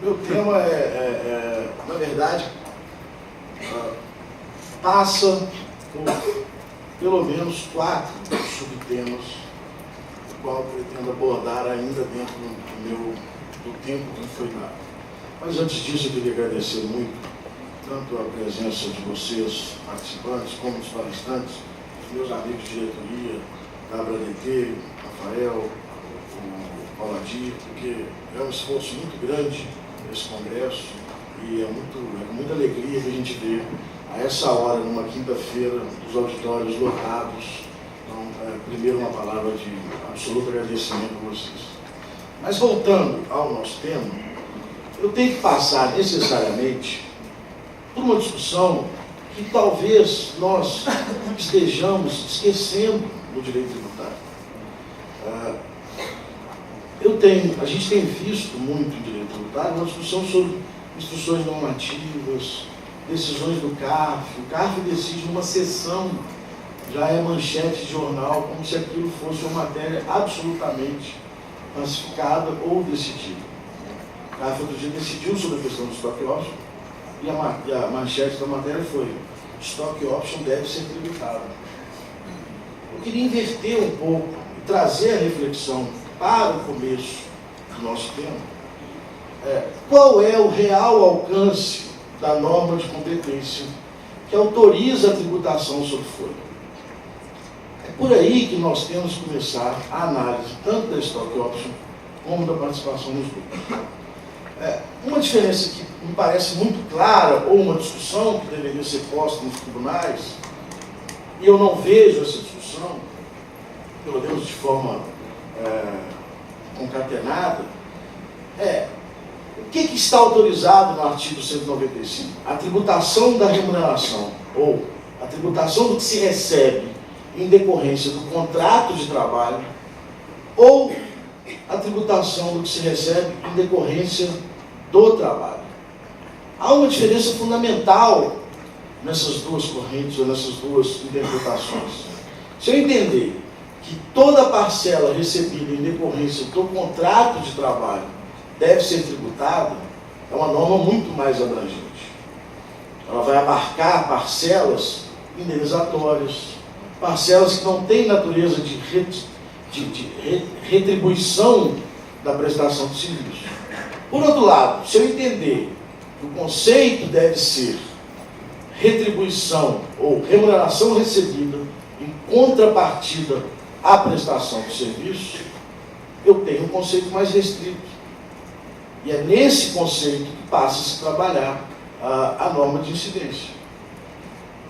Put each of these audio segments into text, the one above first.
Meu tema na verdade, passa por pelo menos 4 subtemas, o qual eu pretendo abordar ainda dentro do tempo que foi dado. Mas antes disso, eu queria agradecer muito, tanto a presença de vocês, participantes, como dos palestrantes, os meus amigos de diretoria, Gabriel DT, Rafael, o Pauladir, porque é um esforço muito grande esse congresso e é com muita alegria que a gente vê a essa hora, numa quinta-feira, os auditórios lotados. Então, primeiro uma palavra de absoluto agradecimento a vocês. Mas voltando ao nosso tema, eu tenho que passar necessariamente por uma discussão que talvez nós estejamos esquecendo no direito tributário. A gente tem visto muito em direito tributário uma discussão sobre instruções normativas, decisões do CARF. O CARF decide numa sessão, já é manchete de jornal, como se aquilo fosse uma matéria absolutamente classificada ou decidida. O CARF outro dia decidiu sobre a questão do stock option e a manchete da matéria foi: stock option deve ser tributado. Eu queria inverter um pouco e trazer a reflexão para o começo do nosso tema. Qual é o real alcance da norma de competência que autoriza a tributação sobre folha? É por aí que nós temos que começar a análise tanto da stock option como da participação nos lucros. Uma diferença que me parece muito clara, ou uma discussão que deveria ser posta nos tribunais, e eu não vejo essa discussão, pelo menos de forma concatenada, o que está autorizado no artigo 195? A tributação da remuneração, ou a tributação do que se recebe em decorrência do contrato de trabalho, ou a tributação do que se recebe em decorrência do trabalho. Há uma diferença fundamental nessas duas correntes, ou nessas duas interpretações. Se eu entender que toda parcela recebida em decorrência do contrato de trabalho deve ser tributada, é uma norma muito mais abrangente. Ela vai abarcar parcelas indenizatórias, parcelas que não têm natureza de retribuição da prestação de serviço. Por outro lado, se eu entender que o conceito deve ser retribuição ou remuneração recebida em contrapartida à prestação de serviço, eu tenho um conceito mais restrito. E é nesse conceito que passa a se trabalhar a norma de incidência.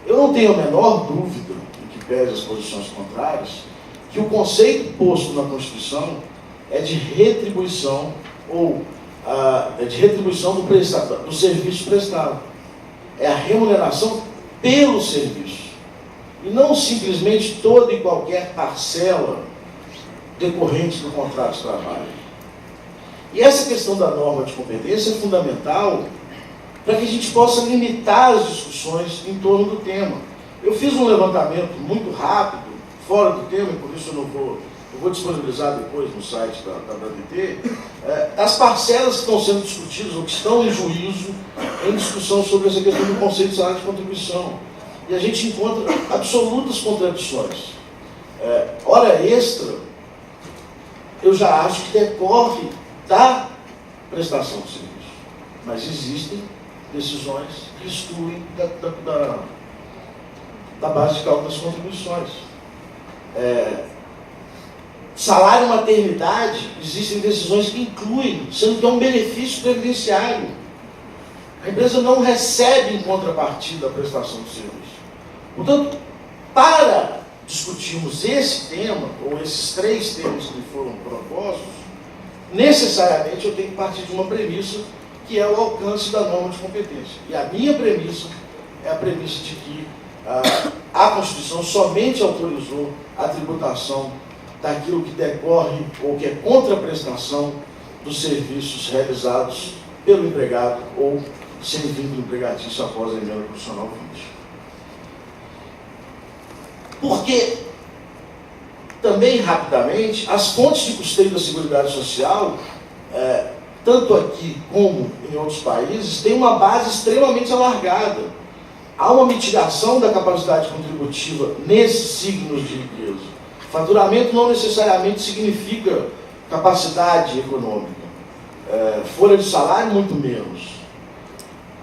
Eu não tenho a menor dúvida, em que pese as posições contrárias, que o conceito posto na Constituição é de retribuição, ou de retribuição do serviço prestado. É a remuneração pelo serviço. E não simplesmente toda e qualquer parcela decorrente do contrato de trabalho. E essa questão da norma de competência é fundamental para que a gente possa limitar as discussões em torno do tema. Eu fiz um levantamento muito rápido, fora do tema, e por isso eu vou disponibilizar depois no site da BT, as parcelas que estão sendo discutidas ou que estão em juízo em discussão sobre essa questão do conceito de salário de contribuição. E a gente encontra absolutas contradições. Hora extra, eu já acho que decorre da prestação de serviço. Mas existem decisões que excluem da base de cálculo das contribuições. Salário e maternidade, existem decisões que incluem, sendo que é um benefício previdenciário. A empresa não recebe em contrapartida a prestação de serviço. Portanto, para discutirmos esse tema, ou esses 3 temas que foram propostos, necessariamente eu tenho que partir de uma premissa que é o alcance da norma de competência. E a minha premissa é a premissa de que a Constituição somente autorizou a tributação daquilo que decorre ou que é contraprestação dos serviços realizados pelo empregado ou sem vínculo empregatício após a emenda constitucional 20. Porque, também rapidamente, as fontes de custeio da Seguridade Social, tanto aqui como em outros países, têm uma base extremamente alargada. Há uma mitigação da capacidade contributiva nesses signos de riqueza. Faturamento não necessariamente significa capacidade econômica. Folha de salário, muito menos.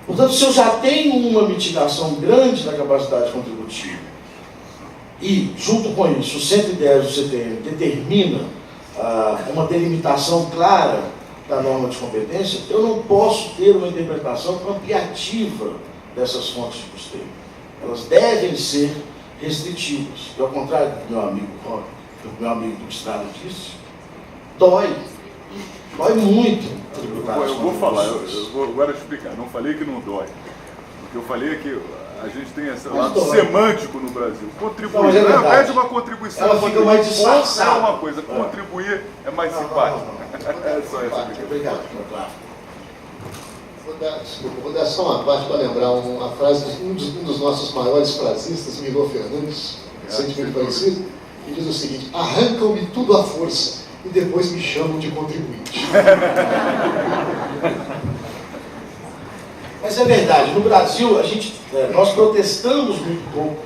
Portanto, se eu já tenho uma mitigação grande da capacidade contributiva, e, junto com isso, o 110 do CTN determina uma delimitação clara da norma de competência, eu não posso ter uma interpretação ampliativa dessas fontes de custeio. Elas devem ser restritivas. E, ao contrário do meu amigo do Estado disse, dói muito. Eu vou falar, eu vou agora explicar. Não falei que não dói. O que eu falei é que a gente tem esse lado semântico no Brasil. Contribuir, ao invés de uma contribuição, ela fica mais disfarçada. É uma coisa, contribuir é mais simpático. É só essa. Obrigado, claro. Vou dar só uma parte para lembrar uma frase de um dos nossos maiores frasistas, Miguel Fernandes, recentemente falecido, que diz o seguinte: arrancam-me tudo à força e depois me chamam de contribuinte. Mas é verdade, no Brasil nós protestamos muito pouco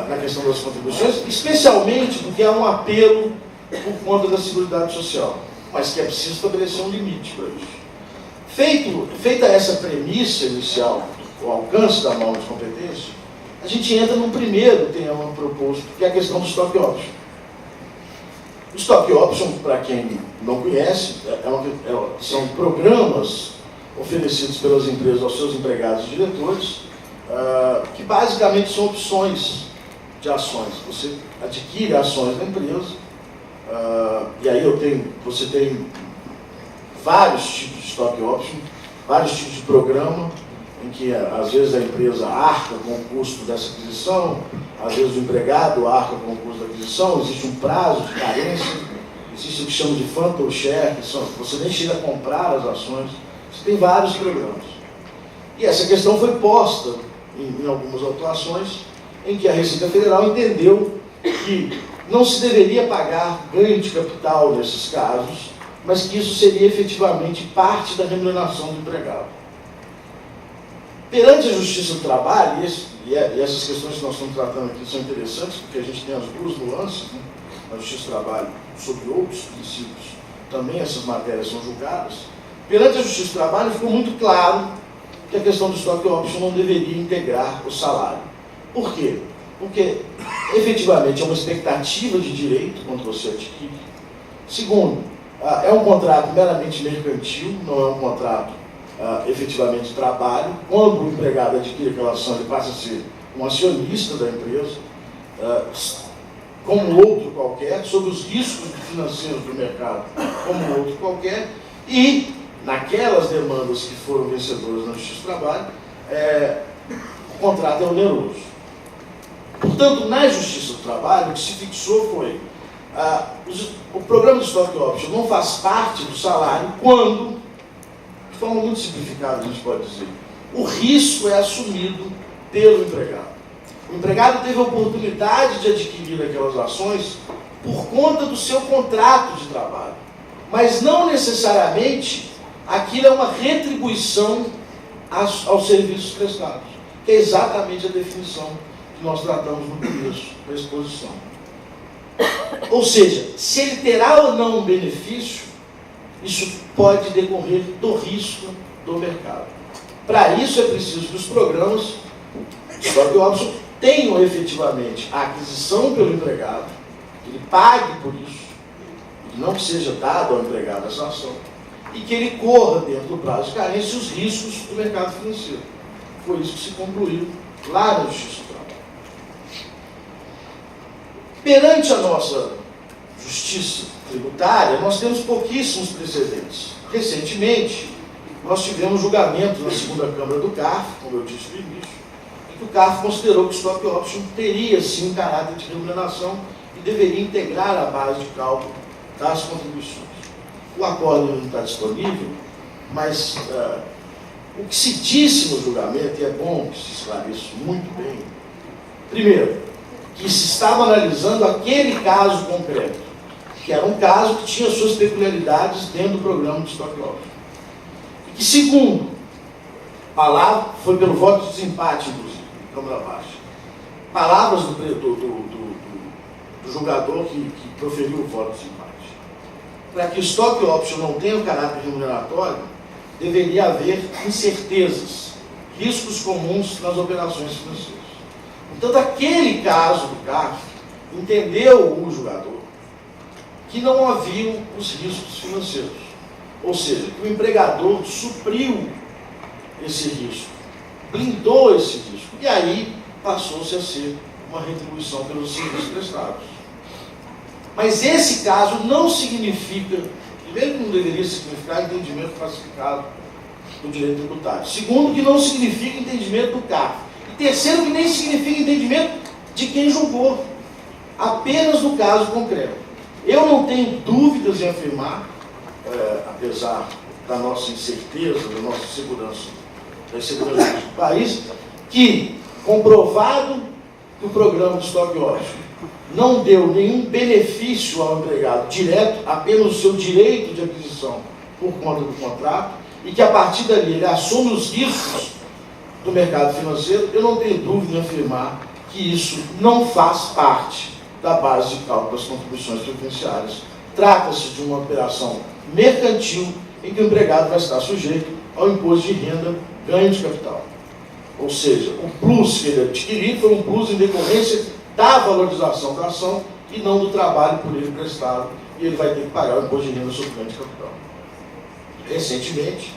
na questão das contribuições, especialmente porque há um apelo por conta da Seguridade Social, mas que é preciso estabelecer um limite para isso. Feita essa premissa inicial, o alcance da norma de competência, a gente entra num primeiro tema proposto, que é a questão do stock option. O stock option, para quem não conhece, são programas oferecidos pelas empresas aos seus empregados e diretores, que basicamente são opções de ações. Você adquire ações da empresa, e aí você tem vários tipos de stock option, vários tipos de programa, em que às vezes a empresa arca com o custo dessa aquisição, às vezes o empregado arca com o custo da aquisição, existe um prazo de carência, existe o que chama de phantom share, que você nem chega a comprar as ações, você tem vários programas. E essa questão foi posta em algumas atuações, em que a Receita Federal entendeu que não se deveria pagar ganho de capital nesses casos, mas que isso seria efetivamente parte da remuneração do empregado. Perante a Justiça do Trabalho, e essas questões que nós estamos tratando aqui são interessantes, porque a gente tem as duas nuances, né? Na Justiça do Trabalho, sobre outros princípios, também essas matérias são julgadas. Perante a Justiça do Trabalho, ficou muito claro que a questão do stock option não deveria integrar o salário. Por quê? Porque, efetivamente, é uma expectativa de direito quando você adquire. Segundo, é um contrato meramente mercantil, não é um contrato efetivamente de trabalho. Quando o empregado adquire aquela ação, ele passa a ser um acionista da empresa, como outro qualquer, sob os riscos financeiros do mercado, como outro qualquer, e naquelas demandas que foram vencedoras na Justiça do Trabalho, o contrato é oneroso. Portanto, na Justiça do Trabalho, o que se fixou foi o programa de stock option não faz parte do salário quando, de forma muito simplificada, a gente pode dizer, o risco é assumido pelo empregado. O empregado teve a oportunidade de adquirir aquelas ações por conta do seu contrato de trabalho, mas não necessariamente aquilo é uma retribuição aos serviços prestados, que é exatamente a definição que nós tratamos no começo da exposição. Ou seja, se ele terá ou não um benefício, isso pode decorrer do risco do mercado. Para isso é preciso que os programas de stock option tenham efetivamente a aquisição pelo empregado, que ele pague por isso, que não seja dado ao empregado essa ação, e que ele corra dentro do prazo de carência os riscos do mercado financeiro. Foi isso que se concluiu lá na Justiça do Trabalho. Perante a nossa justiça tributária, nós temos pouquíssimos precedentes. Recentemente, nós tivemos julgamento na segunda Câmara do CARF, como eu disse no início, em que o CARF considerou que o stock option teria, sim, um caráter de remuneração e deveria integrar a base de cálculo das contribuições. O acordo não está disponível, mas o que se disse no julgamento, e é bom que se esclareça muito bem, primeiro, que se estava analisando aquele caso concreto, que era um caso que tinha suas peculiaridades dentro do programa de stock option. E que, segundo, palavra, foi pelo voto de desempate, inclusive, Câmara Baixa, palavras do julgador que proferiu o voto de desempate. Para que o stock option não tenha um caráter remuneratório, deveria haver incertezas, riscos comuns nas operações financeiras. Então, daquele caso do CARF, entendeu o julgador que não haviam os riscos financeiros. Ou seja, que o empregador supriu esse risco, blindou esse risco, e aí passou-se a ser uma retribuição pelos serviços prestados. Mas esse caso não significa, primeiro, que não deveria significar entendimento classificado do direito tributário. Segundo, que não significa entendimento do CARF. E terceiro, que nem significa entendimento de quem julgou, apenas no caso concreto. Eu não tenho dúvidas em afirmar, apesar da nossa incerteza, da nossa segurança, da segurança do país, que, comprovado que o programa de stock option não deu nenhum benefício ao empregado direto, apenas o seu direito de aquisição por conta do contrato, e que a partir dali ele assume os riscos do mercado financeiro, eu não tenho dúvida em afirmar que isso não faz parte da base de cálculo das contribuições previdenciárias. Trata-se de uma operação mercantil em que o empregado vai estar sujeito ao imposto de renda, ganho de capital. Ou seja, o plus que ele adquiriu foi um plus em decorrência da valorização da ação e não do trabalho por ele prestado, e ele vai ter que pagar o imposto de renda sobre ganho de capital. Recentemente,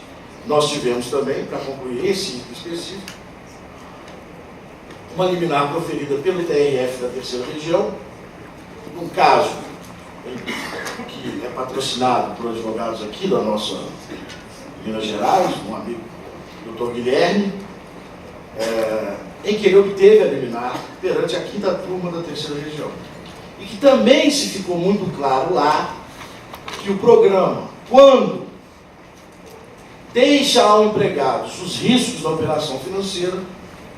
nós tivemos também, para concluir esse item específico, uma liminar proferida pelo TRF da terceira região, num caso que é patrocinado por advogados aqui da nossa Minas Gerais, um amigo, Dr. Guilherme, em que ele obteve a liminar perante a quinta turma da terceira região. E que também se ficou muito claro lá que o programa, quando deixa ao empregado os riscos da operação financeira,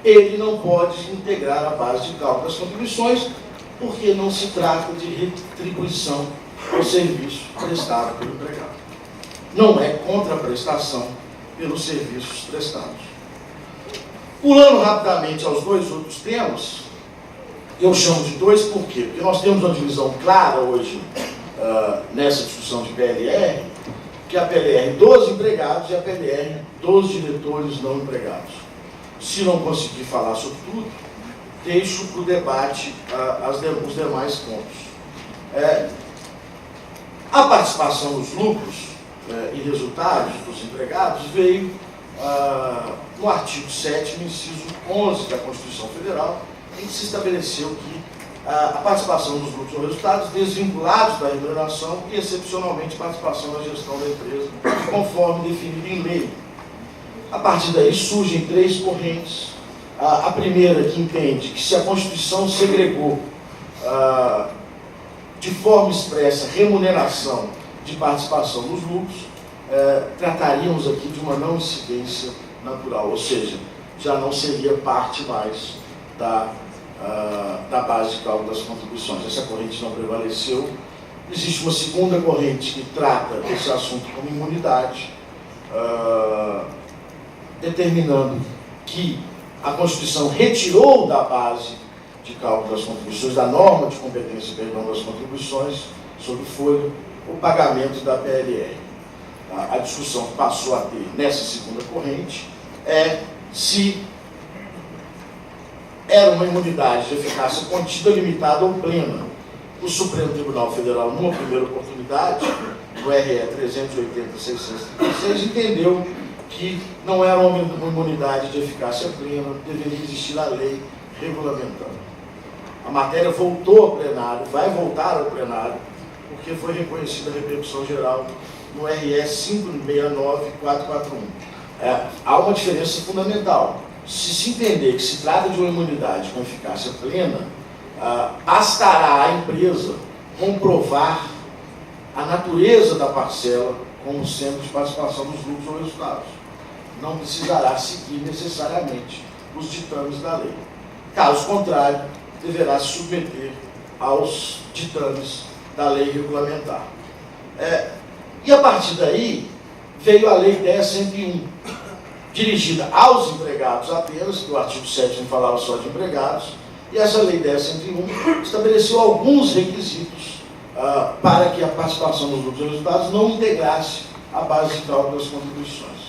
ele não pode integrar a base de cálculo das contribuições, porque não se trata de retribuição ao serviço prestado pelo empregado. Não é contraprestação pelos serviços prestados. Pulando rapidamente aos dois outros temas, eu chamo de dois por quê? Porque nós temos uma divisão clara hoje, nessa discussão de PLR, que é a PLR dos empregados e a PLR dos diretores não empregados. Se não conseguir falar sobre tudo, deixo para o debate os demais pontos. A participação nos lucros e resultados dos empregados veio no artigo 7º, inciso 11 da Constituição Federal, em que se estabeleceu que a participação dos lucros ou resultados desvinculados da remuneração e, excepcionalmente, participação na gestão da empresa, conforme definido em lei. A partir daí surgem três correntes. A primeira, que entende que se a Constituição segregou de forma expressa remuneração de participação nos lucros, trataríamos aqui de uma não incidência natural, ou seja, já não seria parte mais da base de cálculo das contribuições. Essa corrente não prevaleceu. Existe uma segunda corrente que trata esse assunto como imunidade, determinando que a Constituição retirou da base de cálculo das contribuições, da norma de competência, das contribuições sobre folha, o pagamento da PLR. A discussão que passou a ter nessa segunda corrente é se era uma imunidade de eficácia contida, limitada ou plena. O Supremo Tribunal Federal, numa primeira oportunidade, no RE 380-636, entendeu que não era uma imunidade de eficácia plena, deveria existir a lei regulamentando. A matéria voltou ao plenário, vai voltar ao plenário, porque foi reconhecida a repercussão geral no RS 569441. Há uma diferença fundamental. Se entender que se trata de uma imunidade com eficácia plena, bastará à empresa comprovar a natureza da parcela como sendo de participação nos lucros ou resultados. Não precisará seguir necessariamente os ditames da lei. Caso contrário, deverá se submeter aos ditames da lei regulamentar. E a partir daí, veio a Lei 10.101, dirigida aos empregados apenas, que o artigo 7º falava só de empregados, e essa Lei 10.101 estabeleceu alguns requisitos para que a participação nos lucros e resultados não integrasse a base de cálculo das contribuições.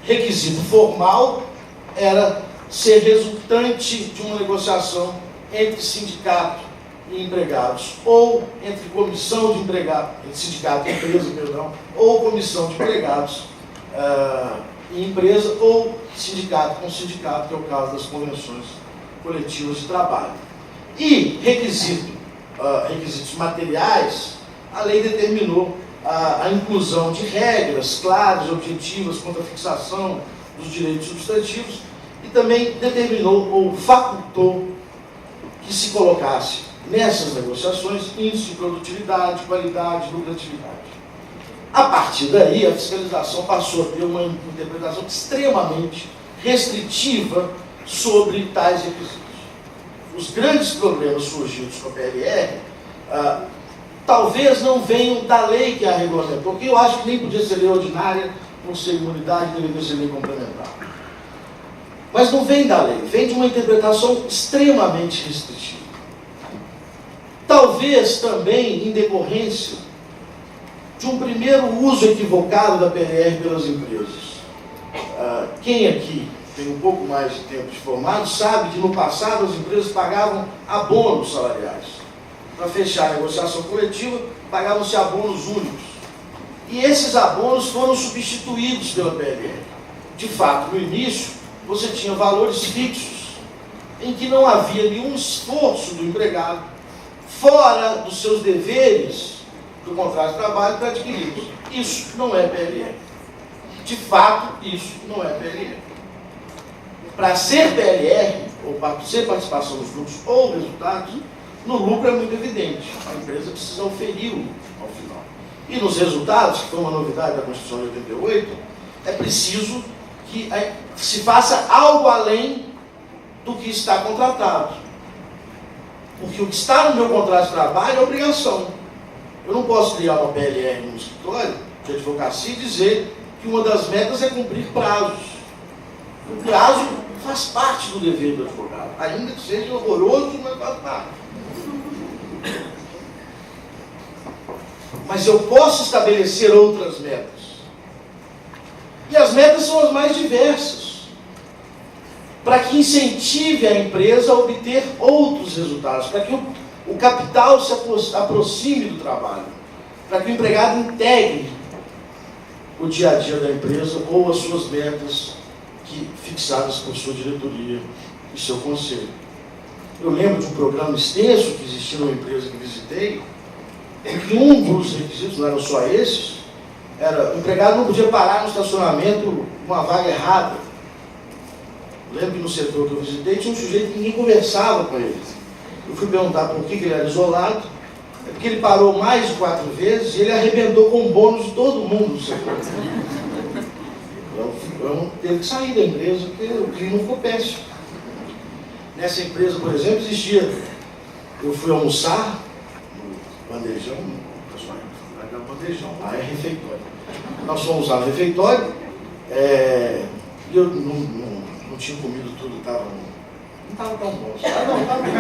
Requisito formal era ser resultante de uma negociação entre sindicato e empregados, ou entre comissão de empregados, entre sindicato e empresa, perdão, ou comissão de empregados e empresa, ou sindicato com sindicato, que é o caso das convenções coletivas de trabalho. E requisitos materiais, a lei determinou a inclusão de regras claras, objetivas, contra a fixação dos direitos substantivos, e também determinou ou facultou que se colocasse nessas negociações índice de produtividade, qualidade, lucratividade. A partir daí, a fiscalização passou a ter uma interpretação extremamente restritiva sobre tais requisitos. Os grandes problemas surgidos com a PLR talvez não venham da lei que a regulamentou, porque eu acho que nem podia ser lei ordinária, por ser imunidade, deveria ser lei complementar. Mas não vem da lei, vem de uma interpretação extremamente restritiva. Talvez também em decorrência de um primeiro uso equivocado da PLR pelas empresas. Quem aqui tem um pouco mais de tempo de formado sabe que no passado as empresas pagavam abonos salariais. Para fechar a negociação coletiva, pagavam-se abonos únicos. E esses abonos foram substituídos pela PLR. De fato, no início, você tinha valores fixos, em que não havia nenhum esforço do empregado, fora dos seus deveres do contrato de trabalho, para adquiri-los. Isso não é PLR. De fato, isso não é PLR. Para ser PLR, ou para ser participação dos lucros ou resultados, no lucro é muito evidente. A empresa precisa oferir ao final. E nos resultados, que foi uma novidade da Constituição de 88, é preciso que se faça algo além do que está contratado. Porque o que está no meu contrato de trabalho é obrigação. Eu não posso criar uma PLR no escritório de advocacia e dizer que uma das metas é cumprir prazos. O prazo faz parte do dever do advogado, ainda que seja horroroso, mas faz parte. Mas eu posso estabelecer outras metas. E as metas são as mais diversas, para que incentive a empresa a obter outros resultados, para que o capital se aproxime do trabalho, para que o empregado integre o dia a dia da empresa ou as suas metas fixadas por sua diretoria e seu conselho. Eu lembro de um programa extenso que existia numa empresa que visitei, em que um dos requisitos, não eram só esses, era o empregado não podia parar no estacionamento uma vaga errada. Eu lembro que no setor que eu visitei tinha um sujeito que ninguém conversava com ele. Eu fui perguntar por que ele era isolado, é porque ele parou mais de 4 vezes e ele arrebentou com o bônus de todo mundo no setor. Eu teve que sair da empresa porque o clima ficou péssimo. Nessa empresa, por exemplo, existia. Eu fui almoçar no bandejão, lá é refeitório. Nós fomos lá no refeitório e eu não tinha comido tudo, não estava tão bom. Não, estava bem.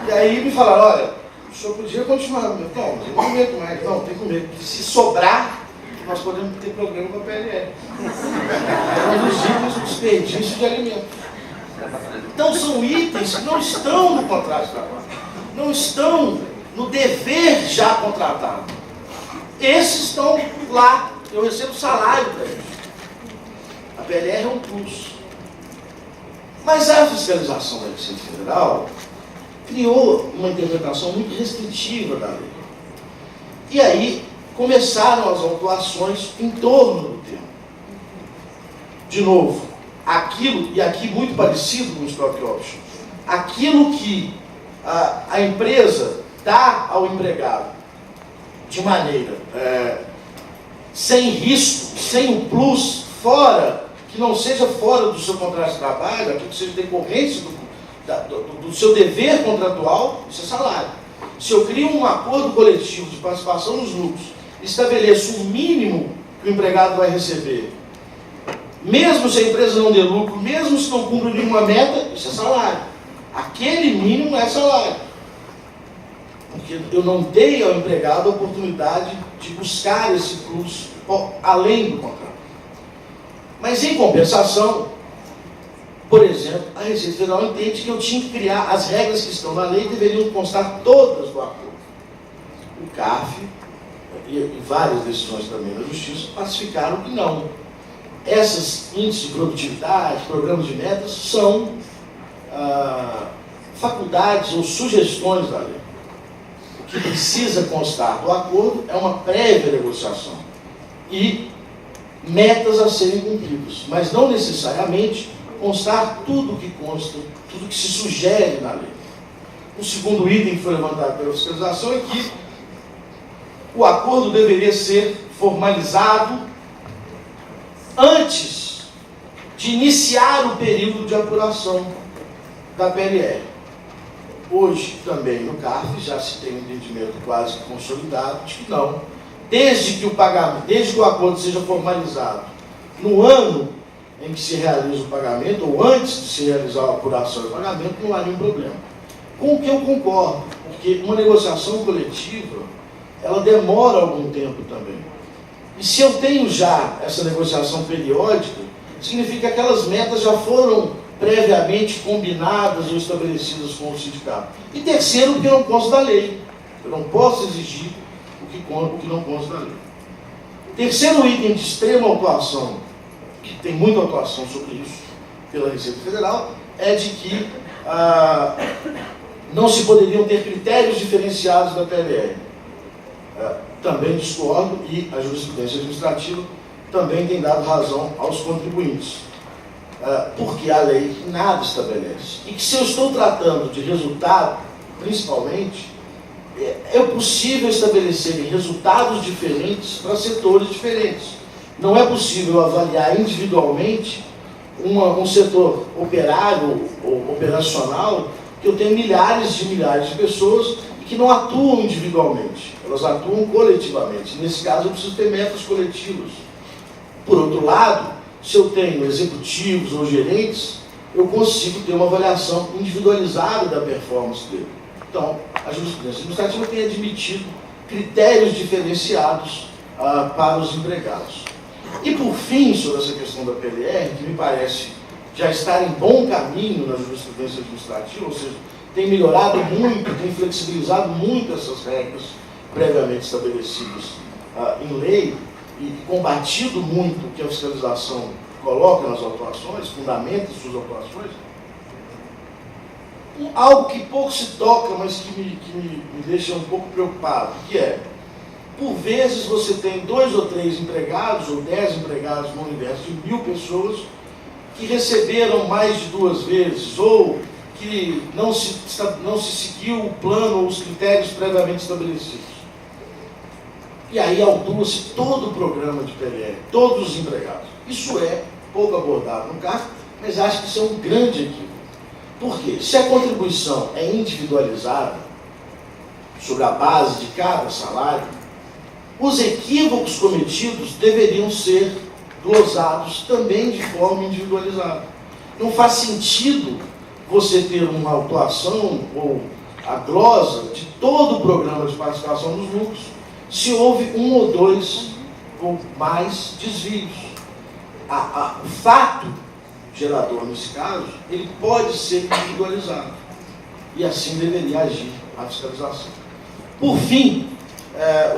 E aí me falaram, olha, o senhor podia continuar. Não, mas eu não aguento mais. Não, tem que comer. Porque se sobrar, nós podemos ter problema com a PLR. É um dos itens do desperdício de alimentos. Então são itens que não estão no contrato de trabalho, não estão no dever já contratado. Esses estão lá, eu recebo salário para eles. A PLR é um plus. Mas a fiscalização da Receita Federal, criou uma interpretação muito restritiva da lei. E aí começaram as autuações em torno do tema. De novo, aquilo, e aqui muito parecido com o stock option, aquilo que a empresa dá ao empregado de maneira sem risco, sem o plus, fora, que não seja fora do seu contrato de trabalho, aquilo que seja decorrência do seu dever contratual, isso é salário. Se eu crio um acordo coletivo de participação nos lucros, estabeleço o mínimo que o empregado vai receber, mesmo se a empresa não dê lucro, mesmo se não cumpre nenhuma meta, isso é salário. Aquele mínimo é salário. Porque eu não dei ao empregado a oportunidade de buscar esse plus além do contrato. Mas, em compensação, por exemplo, a Receita Federal entende que eu tinha que criar as regras que estão na lei, deveriam constar todas do acordo. O CARF e várias decisões também da Justiça pacificaram que não. Esses índices de produtividade, programas de metas, são faculdades ou sugestões da lei. O que precisa constar do acordo é uma prévia negociação e metas a serem cumpridas, mas não necessariamente constar tudo que consta, tudo que se sugere na lei. O segundo item que foi levantado pela fiscalização é que o acordo deveria ser formalizado antes de iniciar o período de apuração da PLR. Hoje, também no CARF, já se tem um entendimento quase consolidado de que não. Desde que o acordo seja formalizado no ano em que se realiza o pagamento, ou antes de se realizar a apuração do pagamento, não há nenhum problema. Com o que eu concordo, porque uma negociação coletiva, ela demora algum tempo também. E se eu tenho já essa negociação periódica, significa que aquelas metas já foram previamente combinadas ou estabelecidas com o sindicato. E terceiro, porque não consta da lei. Eu não posso exigir o que não consta da lei. Terceiro item de extrema autuação, que tem muita autuação sobre isso pela Receita Federal, é de que não se poderiam ter critérios diferenciados da PLR. Também discordo, e a jurisprudência administrativa também tem dado razão aos contribuintes. Porque a lei nada estabelece. E que se eu estou tratando de resultado, principalmente, é possível estabelecer resultados diferentes para setores diferentes. Não é possível avaliar individualmente um setor operário ou operacional que eu tenho milhares de pessoas e que não atuam individualmente, elas atuam coletivamente. Nesse caso, eu preciso ter metas coletivas. Por outro lado, se eu tenho executivos ou gerentes, eu consigo ter uma avaliação individualizada da performance dele. Então, a jurisprudência administrativa tem admitido critérios diferenciados para os empregados. E, por fim, sobre essa questão da PLR, que me parece já estar em bom caminho na jurisprudência administrativa, ou seja, tem melhorado muito, tem flexibilizado muito essas regras previamente estabelecidas em lei, e combatido muito o que a fiscalização coloca nas autuações, fundamenta suas autuações, algo que pouco se toca, mas que me deixa um pouco preocupado, que é, por vezes você tem 2 ou 3 empregados, ou 10 empregados no universo de 1000 pessoas, que receberam mais de 2 vezes, ou que não se seguiu o plano ou os critérios previamente estabelecidos. E aí autua-se todo o programa de PLR, todos os empregados. Isso é pouco abordado no CARF, mas acho que isso é um grande equívoco. Por quê? Se a contribuição é individualizada, sobre a base de cada salário, os equívocos cometidos deveriam ser glosados também de forma individualizada. Não faz sentido você ter uma autuação ou a glosa de todo o programa de participação dos lucros se houve 1 ou 2 ou mais desvios. O fato gerador, nesse caso, ele pode ser individualizado. E assim deveria agir a fiscalização. Por fim,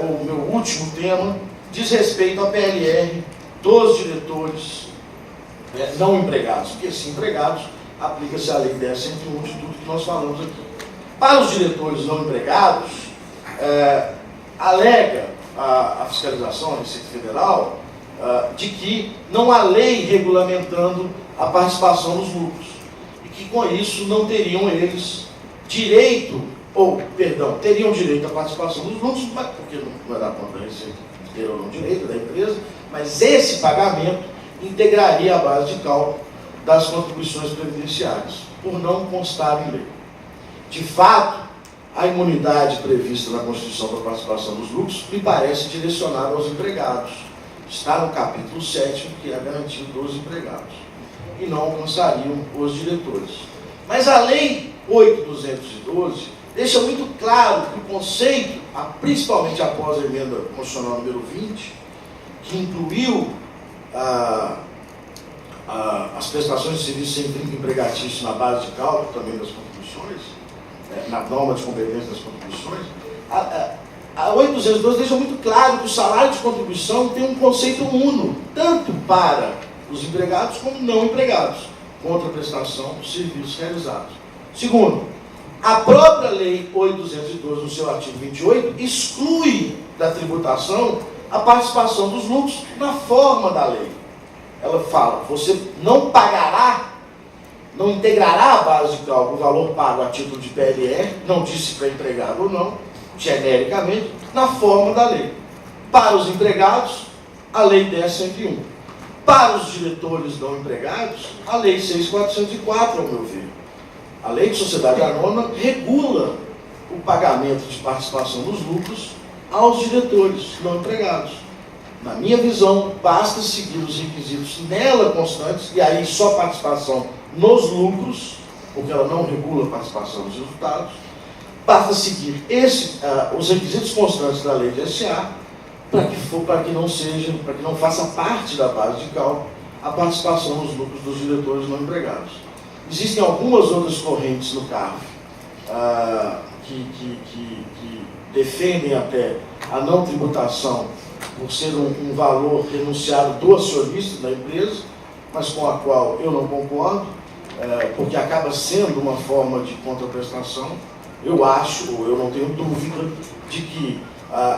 o meu último tema diz respeito à PLR dos diretores não empregados. Porque, se empregados, aplica-se a lei 10.101 de tudo que nós falamos aqui. Para os diretores não empregados, alega a fiscalização, a Receita Federal, de que não há lei regulamentando a participação nos lucros e que com isso não teriam eles direito, teriam direito à participação dos lucros, porque não é da conta da Receita ter ou não direito da empresa, mas esse pagamento integraria a base de cálculo das contribuições previdenciárias, por não constar em lei. De fato, a imunidade prevista na Constituição da participação dos lucros me parece direcionada aos empregados. Está no capítulo 7º, que é a garantia dos empregados, e não alcançariam os diretores. Mas a Lei 8.212 deixa muito claro que o conceito, principalmente após a emenda constitucional número 20, que incluiu as prestações de serviço sem vínculo empregatício na base de cálculo também das contribuições, na norma de competência das contribuições, a 8.212 deixa muito claro que o salário de contribuição tem um conceito uno, tanto para os empregados como não empregados, contra a prestação dos serviços realizados. Segundo, a própria Lei 8.212, no seu artigo 28, exclui da tributação a participação dos lucros na forma da lei. Ela fala, você não pagará, não integrará a base de cálculo, o valor pago a título de PLR, não disse para empregado ou não, genericamente, na forma da lei. Para os empregados, a Lei 10.101. Para os diretores não empregados, a Lei 6.404, ao meu ver. A Lei de Sociedade Anônima regula o pagamento de participação nos lucros aos diretores não empregados. Na minha visão, basta seguir os requisitos nela constantes, e aí só participação nos lucros, porque ela não regula a participação nos resultados. Basta seguir os requisitos constantes da lei de SA para que não faça parte da base de cálculo a participação nos lucros dos diretores não empregados. Existem algumas outras correntes no CARF que defendem até a não tributação por ser um valor renunciado do acionista da empresa, mas com a qual eu não concordo, porque acaba sendo uma forma de contraprestação. Eu acho, ou eu não tenho dúvida, de que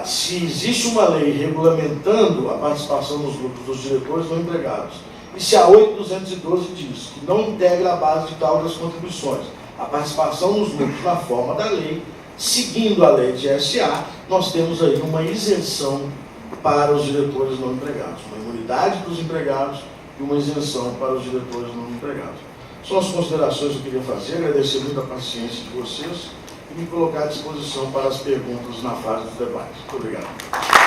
se existe uma lei regulamentando a participação nos lucros dos diretores não empregados, e se a 8.212 diz que não integra a base de cálculo das contribuições, a participação nos lucros na forma da lei, seguindo a lei de SA, nós temos aí uma isenção para os diretores não empregados, uma imunidade dos empregados e uma isenção para os diretores não empregados. São as considerações que eu queria fazer, agradecer muito a paciência de vocês e me colocar à disposição para as perguntas na fase do debate. Muito obrigado.